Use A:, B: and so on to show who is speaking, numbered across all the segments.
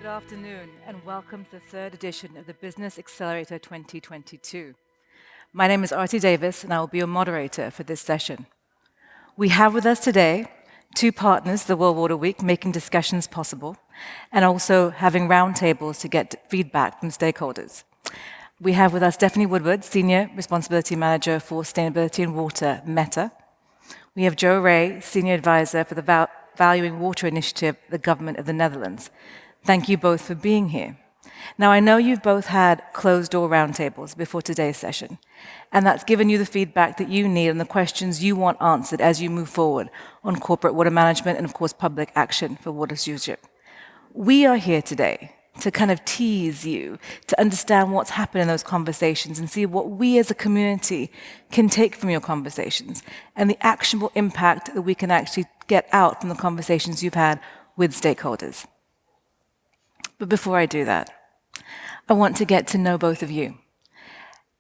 A: Good afternoon, and welcome to the third edition of the Business Accelerator 2022. My name is Artie Davis, and I will be your moderator for this session. We have with us today two partners, the World Water Week, making discussions possible, and also having roundtables to get feedback from stakeholders. We have with us Stephanie Woodward, Senior Responsibility Manager for Sustainability and Water, Meta. We have Joe Ray, Senior Advisor for the Valuing Water Initiative, the Government of the Netherlands. Thank you both for being here. Now, I know you've both had closed-door roundtables before today's session, and that's given you the feedback that you need and the questions you want answered as you move forward on corporate water management and, of course, public action for water stewardship. We are here today to kind of tease you, to understand what's happened in those conversations and see what we as a community can take from your conversations and the actionable impact that we can actually get out from the conversations you've had with stakeholders. But before I do that, I want to get to know both of you.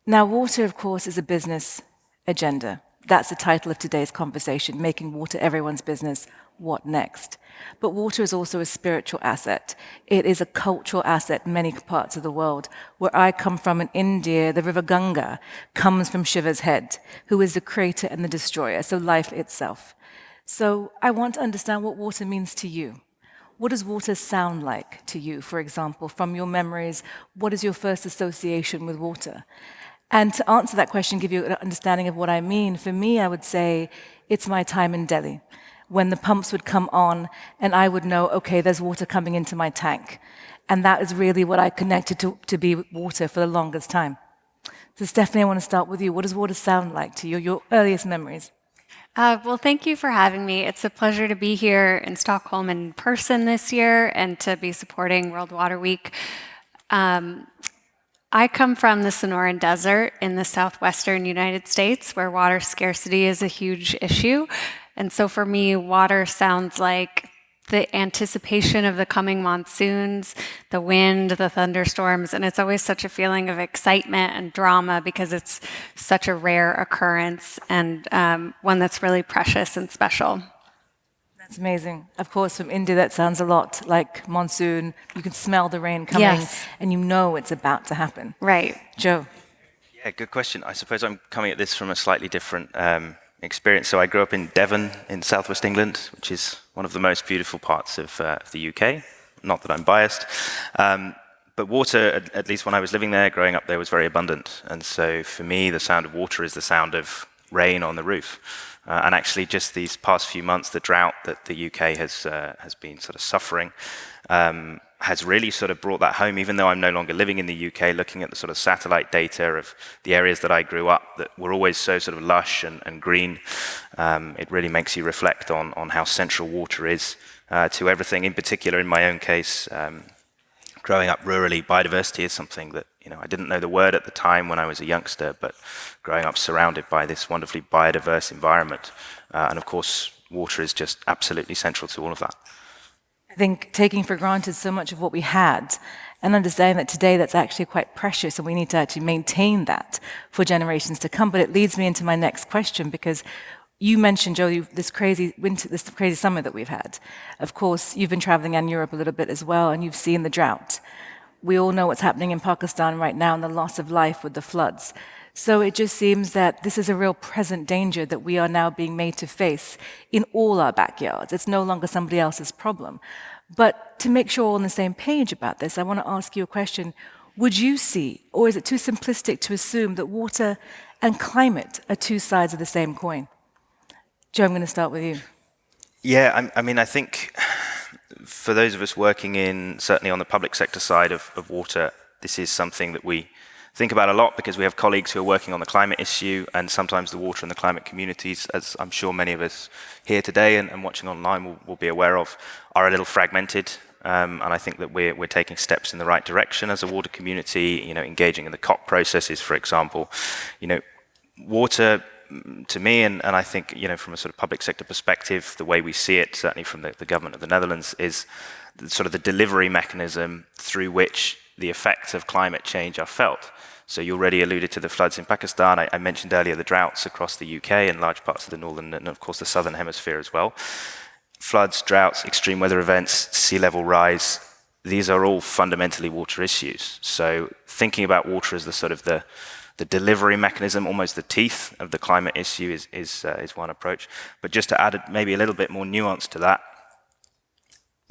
A: Now, water, of course, is a business agenda. That's the title of today's conversation, Making Water Everyone's Business, What Next? But water is also a spiritual asset. It is a cultural asset in many parts of the world. Where I come from in India, the river Ganga comes from Shiva's head, who is the creator and the destroyer, so life itself. So I want to understand what water means to you. What does water sound like to you, for example, from your memories? What is your first association with water? And to answer that question, give you an understanding of what I mean, for me, I would say it's my time in Delhi, when the pumps would come on and I would know, okay, there's water coming into my tank. And that is really what I connected to be water for the longest time. So Stephanie, I want to start with you. What does water sound like to you, your earliest memories?
B: Well, thank you for having me. It's a pleasure to be here in Stockholm in person this year and to be supporting World Water Week. I come from the Sonoran Desert in the southwestern United States, where water scarcity is a huge issue. And so for me, water sounds like the anticipation of the coming monsoons, the wind, the thunderstorms, and it's always such a feeling of excitement and drama because it's such a rare occurrence and one that's really precious and special.
A: That's amazing. Of course, from India, that sounds a lot like monsoon. You can smell the rain coming,
B: Yes.
A: and you know it's about to happen.
B: Right.
A: Joe.
C: Yeah, good question. I suppose I'm coming at this from a slightly different experience. So I grew up in Devon in southwest England, which is one of the most beautiful parts of the UK. Not that I'm biased. But water, at least when I was living there, growing up there, was very abundant. And so for me, the sound of water is the sound of rain on the roof. And actually just these past few months, the drought that the UK has been sort of suffering has really sort of brought that home, even though I'm no longer living in the UK, looking at the sort of satellite data of the areas that I grew up that were always so sort of lush and green. It really makes you reflect on how central water is to everything. In particular, in my own case, growing up rurally, biodiversity is something that, I didn't know the word at the time when I was a youngster, but growing up surrounded by this wonderfully biodiverse environment. And of course, water is just absolutely central to all of that.
A: I think taking for granted so much of what we had and understanding that today that's actually quite precious and we need to actually maintain that for generations to come. But it leads me into my next question because you mentioned, Joe, this crazy winter, this crazy summer that we've had. Of course, you've been traveling in Europe a little bit as well and you've seen the drought. We all know what's happening in Pakistan right now and the loss of life with the floods. So it just seems that this is a real present danger that we are now being made to face in all our backyards. It's no longer somebody else's problem. But to make sure we're on the same page about this, I want to ask you a question. Would you see, or is it too simplistic to assume that water and climate are two sides of the same coin? Joe, I'm going to start with you.
C: Yeah, I think for those of us working certainly on the public sector side of water, this is something that we think about a lot because we have colleagues who are working on the climate issue, and sometimes the water and the climate communities, as I'm sure many of us here today and watching online will be aware of, are a little fragmented. And I think that we're taking steps in the right direction as a water community, engaging in the COP processes, for example. Water, to me, and I think, from a sort of public sector perspective, the way we see it, certainly from the government of the Netherlands, is sort of the delivery mechanism through which the effects of climate change are felt. So you already alluded to the floods in Pakistan. I mentioned earlier the droughts across the UK and large parts of the northern and, of course, the southern hemisphere as well. Floods, droughts, extreme weather events, sea level rise, these are all fundamentally water issues. So thinking about water as the sort of the delivery mechanism, almost the teeth of the climate issue is one approach. But just to add maybe a little bit more nuance to that,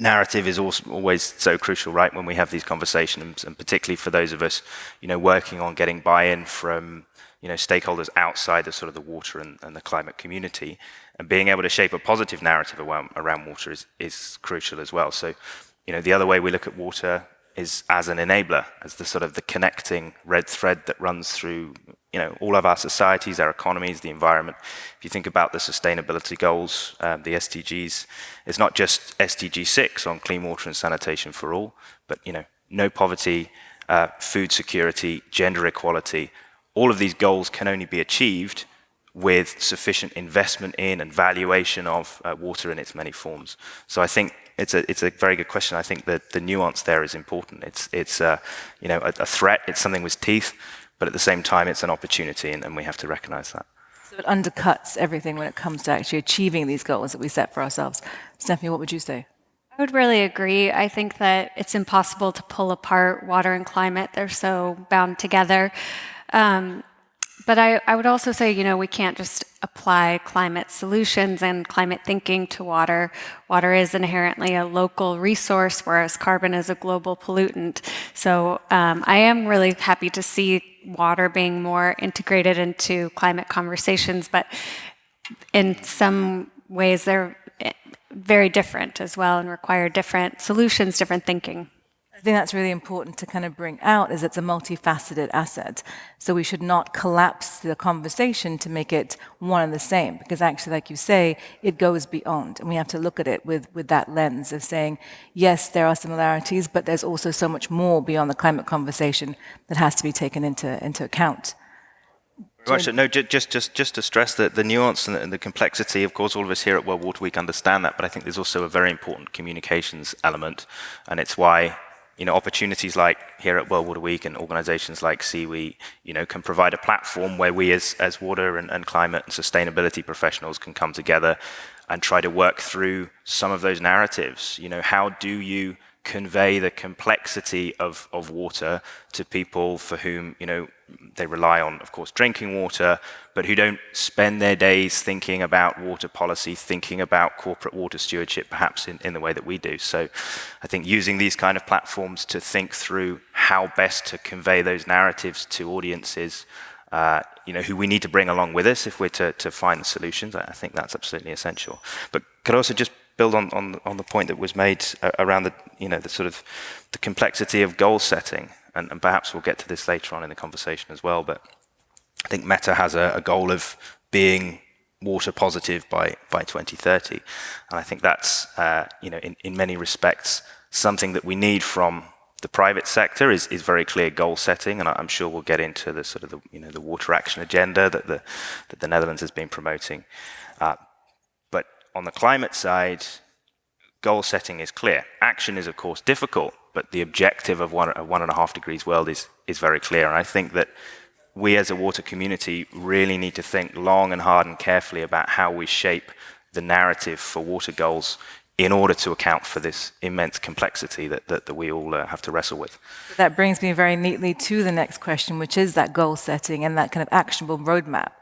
C: narrative is also always so crucial, right, when we have these conversations, and particularly for those of us, working on getting buy-in from, stakeholders outside of sort of the water and the climate community, and being able to shape a positive narrative around water is crucial as well. So, the other way we look at water is as an enabler, as the sort of the connecting red thread that runs through, all of our societies, our economies, the environment. If you think about the sustainability goals, the SDGs, it's not just SDG 6 on clean water and sanitation for all, but, no poverty, food security, gender equality. All of these goals can only be achieved with sufficient investment in and valuation of water in its many forms. So I think it's a very good question. I think that the nuance there is important. It's a threat. It's something with teeth, but at the same time, it's an opportunity, and we have to recognize that.
A: So it undercuts everything when it comes to actually achieving these goals that we set for ourselves. Stephanie, what would you say?
B: I would really agree. I think that it's impossible to pull apart water and climate. They're so bound together. But I would also say, we can't just apply climate solutions and climate thinking to water. Water is inherently a local resource, whereas carbon is a global pollutant. So I am really happy to see water being more integrated into climate conversations, but in some ways they're very different as well and require different solutions, different thinking.
A: I think that's really important to kind of bring out, is it's a multifaceted asset. So we should not collapse the conversation to make it one and the same, because actually, like you say, it goes beyond. And we have to look at it with that lens of saying, yes, there are similarities, but there's also so much more beyond the climate conversation that has to be taken into account.
C: Right, no, just to stress the nuance and the complexity. Of course, all of us here at World Water Week understand that, but I think there's also a very important communications element, and it's why opportunities like here at World Water Week and organizations like CWE, can provide a platform where we as water and climate and sustainability professionals can come together and try to work through some of those narratives. How do you convey the complexity of water to people for whom, they rely on, of course, drinking water, but who don't spend their days thinking about water policy, thinking about corporate water stewardship, perhaps in the way that we do. So I think using these kind of platforms to think through how best to convey those narratives to audiences, who we need to bring along with us if we're to find the solutions, I think that's absolutely essential. But could I also just build on the point that was made around the sort of the complexity of goal setting, and perhaps we'll get to this later on in the conversation as well, but I think Meta has a goal of being water positive by 2030, and I think that's in many respects something that we need from the private sector is very clear goal setting, and I'm sure we'll get into the sort of the water action agenda that the Netherlands has been promoting. But on the climate side, goal setting is clear. Action is, of course, difficult, but the objective of 1.5 degrees world is very clear. And I think that we as a water community really need to think long and hard and carefully about how we shape the narrative for water goals in order to account for this immense complexity that we all have to wrestle with.
A: That brings me very neatly to the next question, which is that goal setting and that kind of actionable roadmap,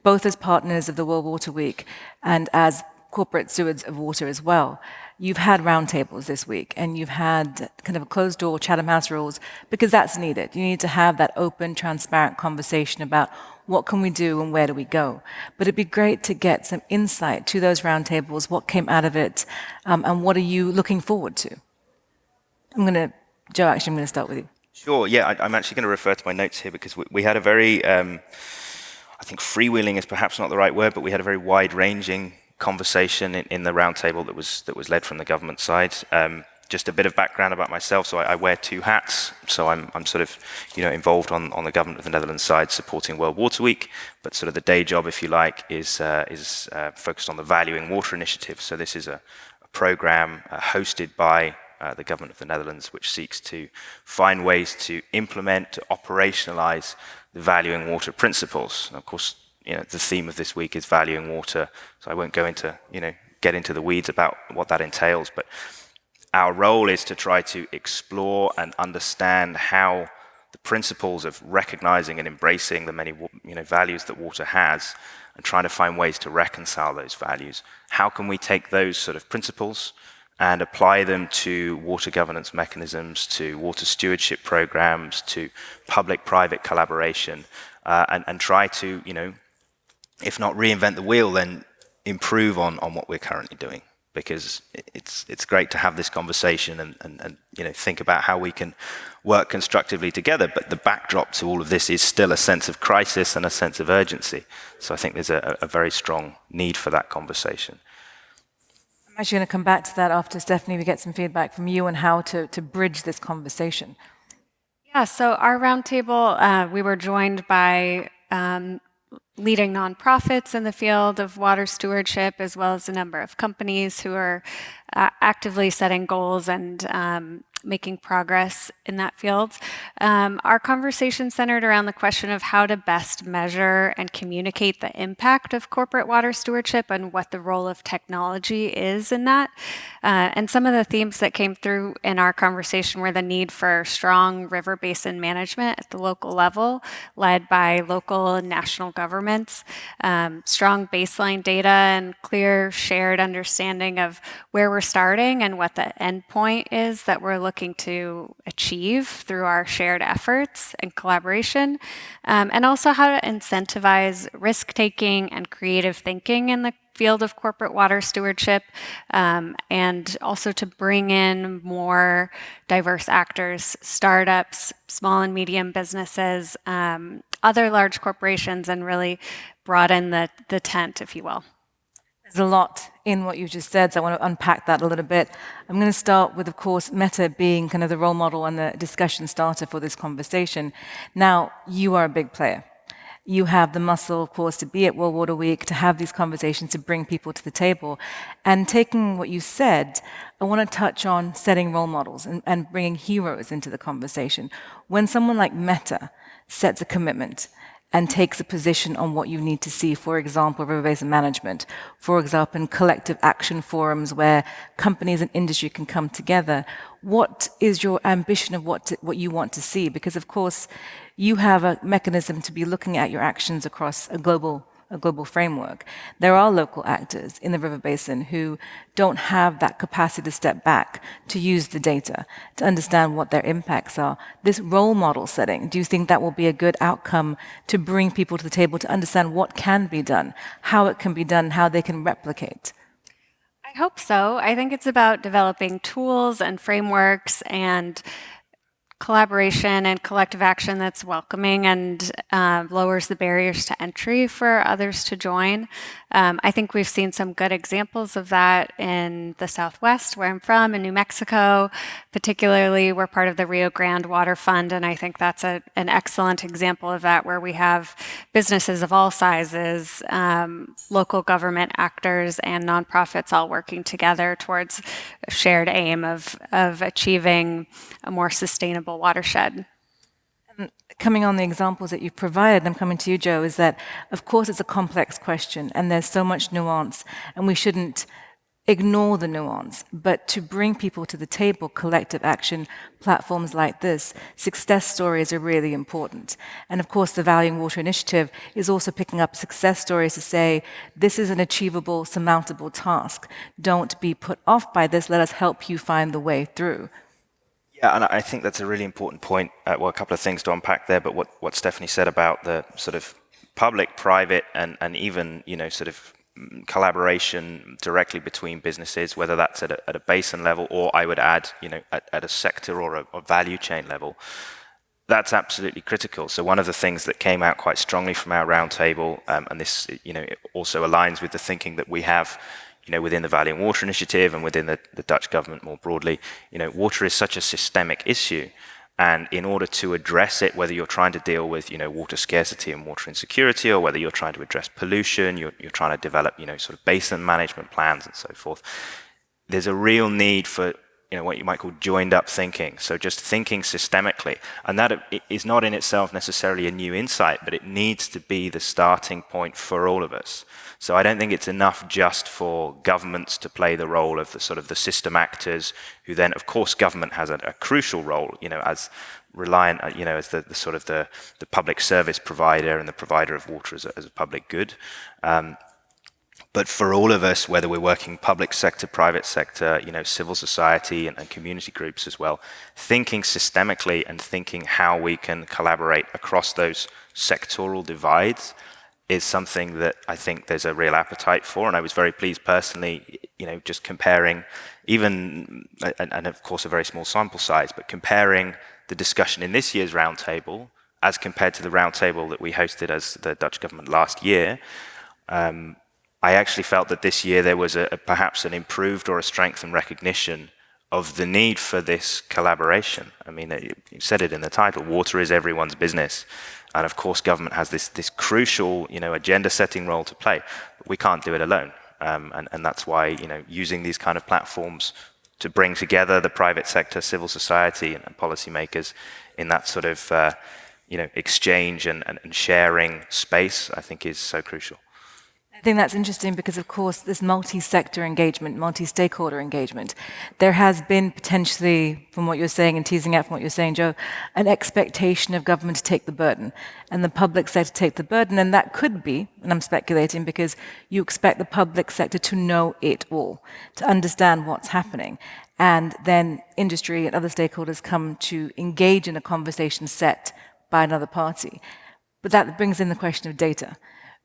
A: both as partners of the World Water Week and as corporate stewards of water as well. You've had roundtables this week, and you've had kind of a closed-door Chatham House rules, because that's needed. You need to have that open, transparent conversation about what can we do and where do we go. But it'd be great to get some insight to those roundtables, what came out of it, and what are you looking forward to? Joe, actually, I'm going to start with you.
C: Sure, yeah, I'm actually going to refer to my notes here, because we had a very, I think freewheeling is perhaps not the right word, but we had a very wide-ranging conversation in the roundtable that was led from the government side. Just a bit of background about myself. So I wear two hats. So I'm sort of involved on the government of the Netherlands side, supporting World Water Week. But sort of the day job, if you like, is focused on the Valuing Water initiative. So this is a program hosted by the government of the Netherlands, which seeks to find ways to implement, to operationalize the Valuing Water principles. And of course, the theme of this week is valuing water, so I won't go into, get into the weeds about what that entails. But our role is to try to explore and understand how the principles of recognizing and embracing the many values that water has, and trying to find ways to reconcile those values. How can we take those sort of principles and apply them to water governance mechanisms, to water stewardship programs, to public-private collaboration, and try to, if not reinvent the wheel, then improve on what we're currently doing. Because it's great to have this conversation and think about how we can work constructively together. But the backdrop to all of this is still a sense of crisis and a sense of urgency. So I think there's a very strong need for that conversation.
A: I'm actually going to come back to that after, Stephanie, we get some feedback from you on how to bridge this conversation.
B: Yeah, so our roundtable, we were joined by leading nonprofits in the field of water stewardship, as well as a number of companies who are actively setting goals and making progress in that field. Our conversation centered around the question of how to best measure and communicate the impact of corporate water stewardship and what the role of technology is in that. And some of the themes that came through in our conversation were the need for strong river basin management at the local level, led by local and national governments, strong baseline data and clear shared understanding of where we're starting and what the end point is that we're looking to achieve through our shared efforts and collaboration, and also how to incentivize risk-taking and creative thinking in the field of corporate water stewardship, and also to bring in more diverse actors, startups, small and medium businesses, other large corporations, and really broaden the tent, if you will.
A: There's a lot in what you just said, so I want to unpack that a little bit. I'm going to start with, of course, Meta being kind of the role model and the discussion starter for this conversation. Now, you are a big player. You have the muscle, of course, to be at World Water Week, to have these conversations, to bring people to the table. And taking what you said, I want to touch on setting role models and bringing heroes into the conversation. When someone like Meta sets a commitment and takes a position on what you need to see, for example, river basin management, for example, in collective action forums where companies and industry can come together, what is your ambition of what you want to see? Because, of course, you have a mechanism to be looking at your actions across a global framework. There are local actors in the river basin who don't have that capacity to step back, to use the data, to understand what their impacts are. This role model setting, do you think that will be a good outcome to bring people to the table to understand what can be done, how it can be done, how they can replicate?
B: I hope so. I think it's about developing tools and frameworks and collaboration and collective action that's welcoming and lowers the barriers to entry for others to join. I think we've seen some good examples of that in the Southwest, where I'm from, in New Mexico. Particularly, we're part of the Rio Grande Water Fund, and I think that's an excellent example of that, where we have businesses of all sizes, local government actors, and nonprofits all working together towards a shared aim of achieving a more sustainable watershed.
A: Coming on the examples that you've provided, I'm coming to you, Joe, is that, of course, it's a complex question and there's so much nuance, and we shouldn't ignore the nuance, but to bring people to the table, collective action platforms like this, success stories are really important. And of course, the Valuing Water Initiative is also picking up success stories to say, this is an achievable, surmountable task. Don't be put off by this. Let us help you find the way through.
C: Yeah, and I think that's a really important point. Well, a couple of things to unpack there, but what Stephanie said about the sort of public, private, and even, sort of collaboration directly between businesses, whether that's at a basin level, or I would add, at a sector or a value chain level, that's absolutely critical. So one of the things that came out quite strongly from our roundtable, and this, it also aligns with the thinking that we have, within the Valuing Water Initiative and within the Dutch government more broadly, water is such a systemic issue. And in order to address it, whether you're trying to deal with, water scarcity and water insecurity, or whether you're trying to address pollution, you're trying to develop, sort of basin management plans and so forth, there's a real need for what you might call joined up thinking. So just thinking systemically. And that is not in itself necessarily a new insight, but it needs to be the starting point for all of us. So I don't think it's enough just for governments to play the role of the sort of the system actors, who then, of course, government has a crucial role, as reliant, as the sort of the public service provider and the provider of water as a public good. But for all of us, whether we're working public sector, private sector, civil society and community groups as well, thinking systemically and thinking how we can collaborate across those sectoral divides is something that I think there's a real appetite for. And I was very pleased personally, just comparing even, and of course a very small sample size, but comparing the discussion in this year's roundtable as compared to the roundtable that we hosted as the Dutch government last year. I actually felt that this year there was perhaps an improved or a strengthened recognition of the need for this collaboration. I mean, you said it in the title, water is everyone's business. And of course, government has this crucial, agenda-setting role to play. But we can't do it alone. And that's why, using these kind of platforms to bring together the private sector, civil society, and policymakers in that sort of, exchange and sharing space, I think is so crucial.
A: I think that's interesting because, of course, this multi-sector engagement, multi-stakeholder engagement, there has been potentially, from what you're saying and teasing out from what you're saying, Joe, an expectation of government to take the burden and the public sector to take the burden. And that could be, and I'm speculating, because you expect the public sector to know it all, to understand what's happening. And then industry and other stakeholders come to engage in a conversation set by another party. But that brings in the question of data,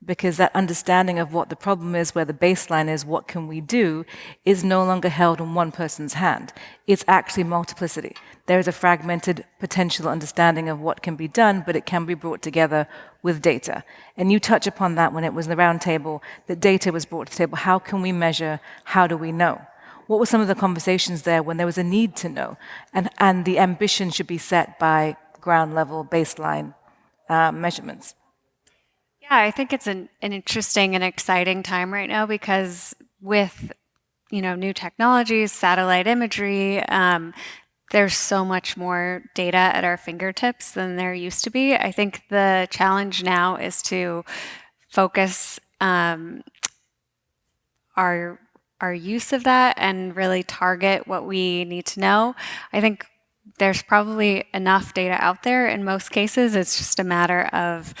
A: because that understanding of what the problem is, where the baseline is, what can we do, is no longer held in one person's hand. It's actually multiplicity. There is a fragmented potential understanding of what can be done, but it can be brought together with data. And you touch upon that when it was the roundtable, that data was brought to the table. How can we measure? How do we know? What were some of the conversations there when there was a need to know? And the ambition should be set by ground level baseline measurements.
B: Yeah, I think it's an interesting and exciting time right now because with new technologies, satellite imagery, there's so much more data at our fingertips than there used to be. I think the challenge now is to focus our use of that and really target what we need to know. I think there's probably enough data out there in most cases. It's just a matter of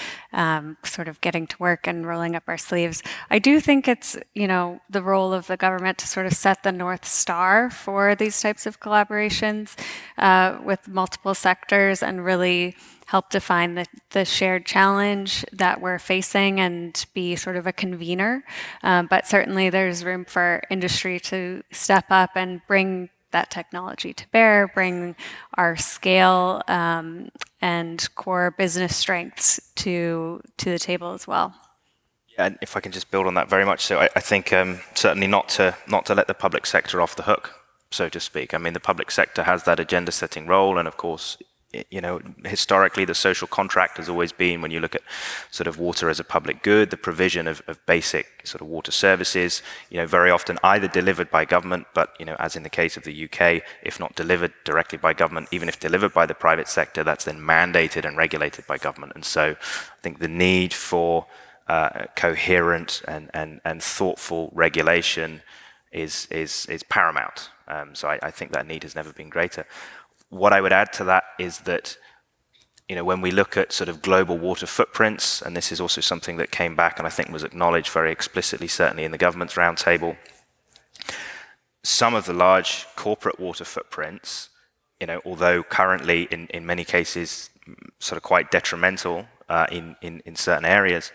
B: sort of getting to work and rolling up our sleeves. I do think it's, the role of the government to sort of set the North Star for these types of collaborations with multiple sectors and really help define the shared challenge that we're facing and be sort of a convener. But certainly there's room for industry to step up and bring that technology to bear, bring our scale and core business strengths to the table as well.
C: Yeah, and if I can just build on that very much so, I think certainly not to let the public sector off the hook, so to speak. I mean, the public sector has that agenda-setting role, and of course, historically, the social contract has always been, when you look at sort of water as a public good, the provision of basic sort of water services, very often either delivered by government, but, as in the case of the UK, if not delivered directly by government, even if delivered by the private sector, that's then mandated and regulated by government. And so I think the need for coherent and thoughtful regulation is paramount. So I think that need has never been greater. What I would add to that is that, when we look at sort of global water footprints, and this is also something that came back and I think was acknowledged very explicitly, certainly in the government's roundtable, some of the large corporate water footprints, although currently in many cases sort of quite detrimental in certain areas,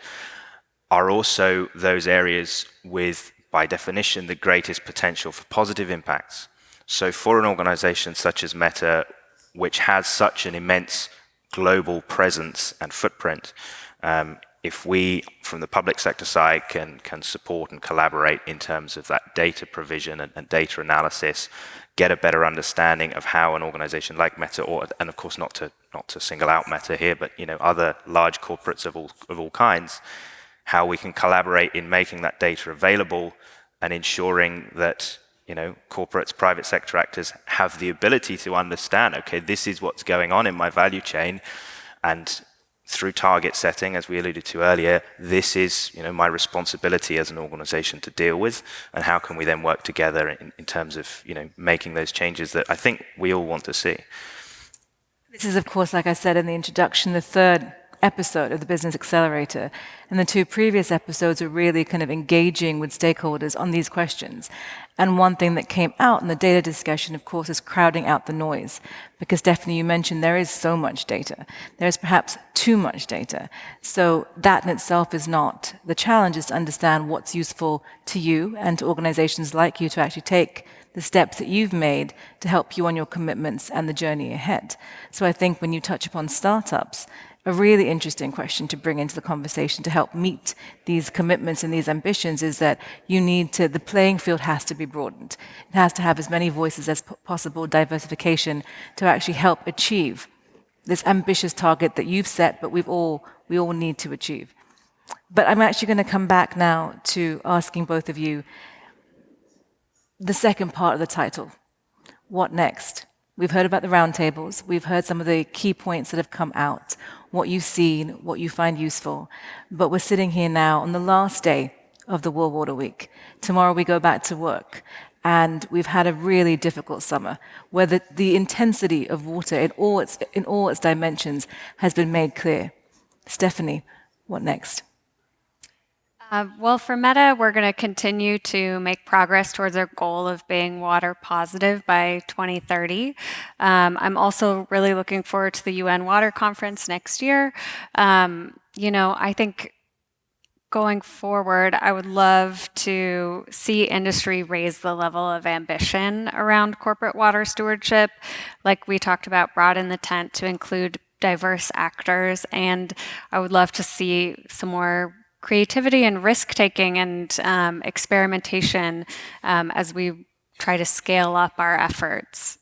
C: are also those areas with, by definition, the greatest potential for positive impacts. So for an organization such as Meta, which has such an immense global presence and footprint, if we, from the public sector side, can support and collaborate in terms of that data provision and data analysis, get a better understanding of how an organization like Meta, and of course not to single out Meta here, but other large corporates of all kinds, how we can collaborate in making that data available and ensuring that corporates, private sector actors have the ability to understand, okay, this is what's going on in my value chain, and through target setting, as we alluded to earlier, this is my responsibility as an organization to deal with, and how can we then work together in terms of making those changes that I think we all want to see.
A: This is, of course, like I said in the introduction, the third episode of the Business Accelerator. And the two previous episodes are really kind of engaging with stakeholders on these questions. And one thing that came out in the data discussion, of course, is crowding out the noise. Because Stephanie, you mentioned there is so much data. There is perhaps too much data. So that in itself is not the challenge, is to understand what's useful to you and to organizations like you to actually take the steps that you've made to help you on your commitments and the journey ahead. So I think when you touch upon startups, a really interesting question to bring into the conversation to help meet these commitments and these ambitions is that the playing field has to be broadened. It has to have as many voices as possible, diversification, to actually help achieve this ambitious target that you've set, but we all need to achieve. But I'm actually going to come back now to asking both of you the second part of the title. What next? We've heard about the roundtables. We've heard some of the key points that have come out, what you've seen, what you find useful. But we're sitting here now on the last day of the World Water Week. Tomorrow we go back to work. And we've had a really difficult summer where the intensity of water in all its dimensions has been made clear. Stephanie, what next?
B: Well, for Meta, we're going to continue to make progress towards our goal of being water positive by 2030. I'm also really looking forward to the UN Water Conference next year. I think going forward, I would love to see industry raise the level of ambition around corporate water stewardship. Like we talked about, broaden the tent to include diverse actors. And I would love to see some more creativity and risk-taking and experimentation as we try to scale up our efforts.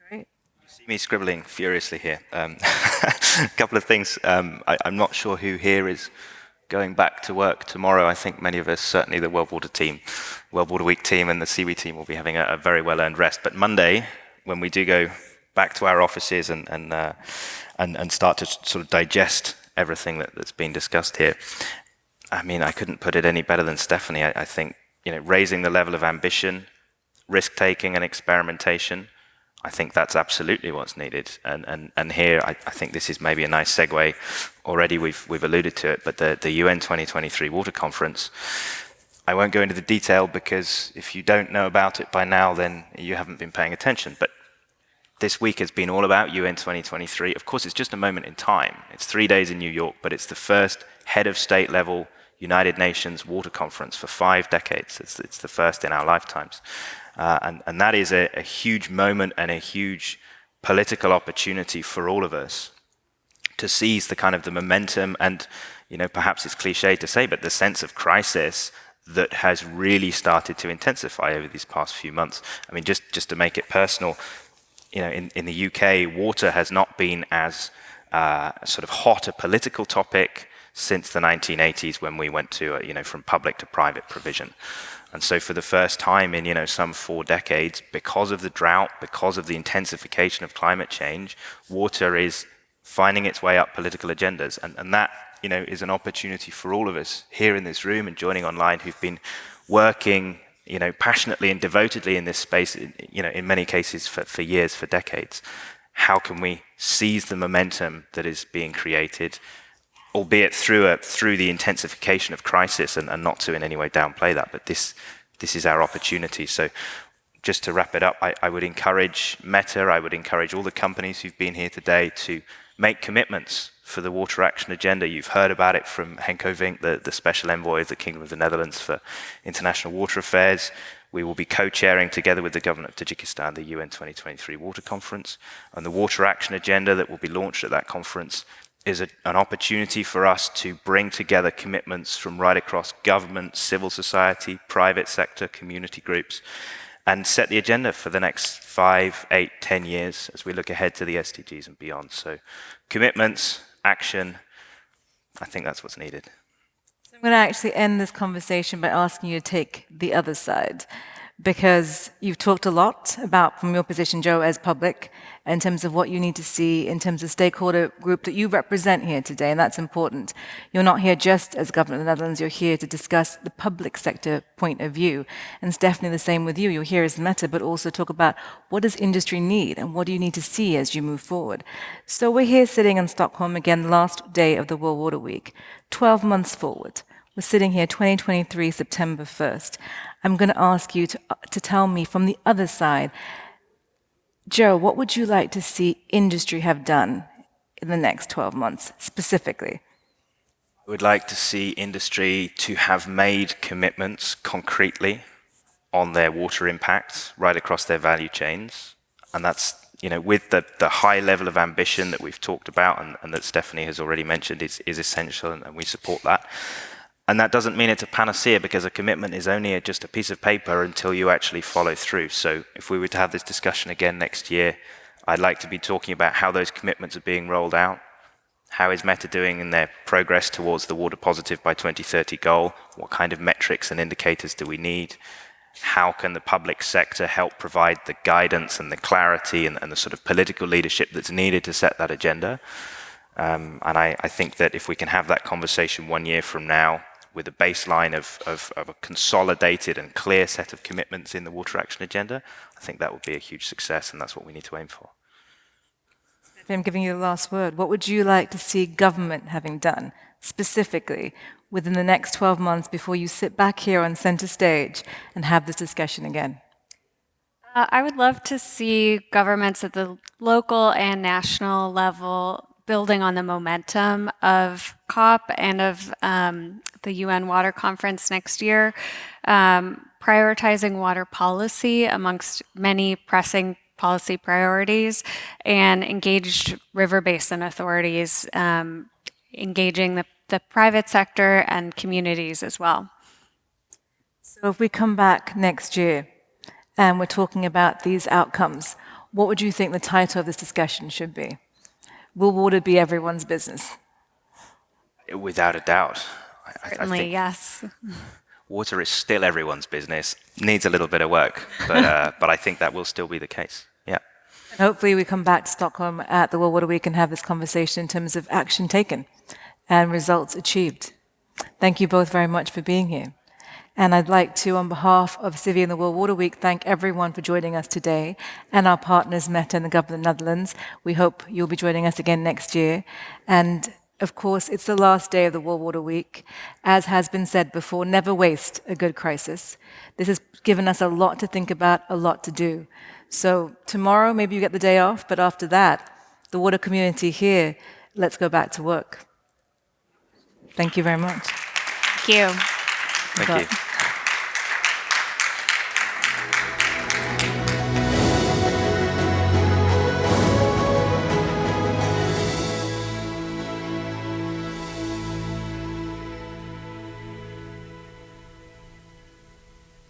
A: Great.
C: You see me scribbling furiously here. A couple of things. I'm not sure who here is going back to work tomorrow. I think many of us, certainly the World Water Week team and the Seaweed team will be having a very well-earned rest. But Monday, when we do go back to our offices and start to sort of digest everything that's been discussed here, I mean, I couldn't put it any better than Stephanie. I think raising the level of ambition, risk-taking and experimentation, I think that's absolutely what's needed. And here, I think this is maybe a nice segue. Already we've alluded to it, but the UN 2023 Water Conference, I won't go into the detail because if you don't know about it by now, then you haven't been paying attention. But this week has been all about UN 2023. Of course, it's just a moment in time. It's 3 days in New York, but it's the first head of state level United Nations water conference for 5 decades. It's the first in our lifetimes. And that is a huge moment and a huge political opportunity for all of us to seize the kind of the momentum and, perhaps it's cliche to say, but the sense of crisis that has really started to intensify over these past few months. I mean, just to make it personal, in the UK, water has not been as sort of hot a political topic since the 1980s when we went to, from public to private provision. And so for the first time in, some 4 decades, because of the drought, because of the intensification of climate change, water is finding its way up political agendas. And that, is an opportunity for all of us here in this room and joining online who've been working passionately and devotedly in this space, in many cases for years, for decades. How can we seize the momentum that is being created, albeit through the intensification of crisis, and not to in any way downplay that, but this is our opportunity. So just to wrap it up, I would encourage Meta, I would encourage all the companies who've been here today to make commitments for the Water Action Agenda. You've heard about it from Henko Vink, the Special Envoy of the Kingdom of the Netherlands for International Water Affairs. We will be co-chairing together with the government of Tajikistan the UN 2023 Water Conference. And the Water Action Agenda that will be launched at that conference is an opportunity for us to bring together commitments from right across government, civil society, private sector, community groups, and set the agenda for the next 5, 8, 10 years as we look ahead to the SDGs and beyond. So commitments, action, I think that's what's needed.
A: So I'm going to actually end this conversation by asking you to take the other side. because you've talked a lot about, from your position, Joe, as public, in terms of what you need to see, in terms of stakeholder group that you represent here today, and that's important. You're not here just as Governor of the Netherlands, you're here to discuss the public sector point of view. And it's definitely the same with you. You're here as Meta, but also talk about what does industry need and what do you need to see as you move forward. So we're here sitting in Stockholm again, the last day of the World Water Week, 12 months forward. We're sitting here 2023, September 1st. I'm going to ask you to tell me from the other side, Joe, what would you like to see industry have done in the next 12 months, specifically?
C: I would like to see industry to have made commitments concretely on their water impacts right across their value chains. And that's, with the high level of ambition that we've talked about and that Stephanie has already mentioned is essential, and we support that. And that doesn't mean it's a panacea, because a commitment is only just a piece of paper until you actually follow through. So if we were to have this discussion again next year, I'd like to be talking about how those commitments are being rolled out. How is Meta doing in their progress towards the water positive by 2030 goal? What kind of metrics and indicators do we need? How can the public sector help provide the guidance and the clarity and the sort of political leadership that's needed to set that agenda? And I think that if we can have that conversation 1 year from now, with a baseline of a consolidated and clear set of commitments in the water action agenda, I think that would be a huge success, and that's what we need to aim for.
A: I'm giving you the last word. What would you like to see government having done, specifically, within the next 12 months before you sit back here on center stage and have this discussion again?
B: I would love to see governments at the local and national level building on the momentum of COP and of the UN Water Conference next year, prioritizing water policy amongst many pressing policy priorities, and engaged river basin authorities, engaging the private sector and communities as well.
A: So if we come back next year and we're talking about these outcomes, what would you think the title of this discussion should be? Will water be everyone's business?
C: Without a doubt.
B: Certainly,
C: I think
B: yes.
C: Water is still everyone's business. Needs a little bit of work, but I think that will still be the case. Yeah.
A: And hopefully we come back to Stockholm at the World Water Week and have this conversation in terms of action taken and results achieved. Thank you both very much for being here. And I'd like to, on behalf of Civvy and the World Water Week, thank everyone for joining us today, and our partners, Meta and the Government of the Netherlands. We hope you'll be joining us again next year. And of course, it's the last day of the World Water Week. As has been said before, never waste a good crisis. This has given us a lot to think about, a lot to do. So tomorrow, maybe you get the day off, but after that, the water community here, let's go back to work. Thank you very much.
B: Thank you.
C: Thank you.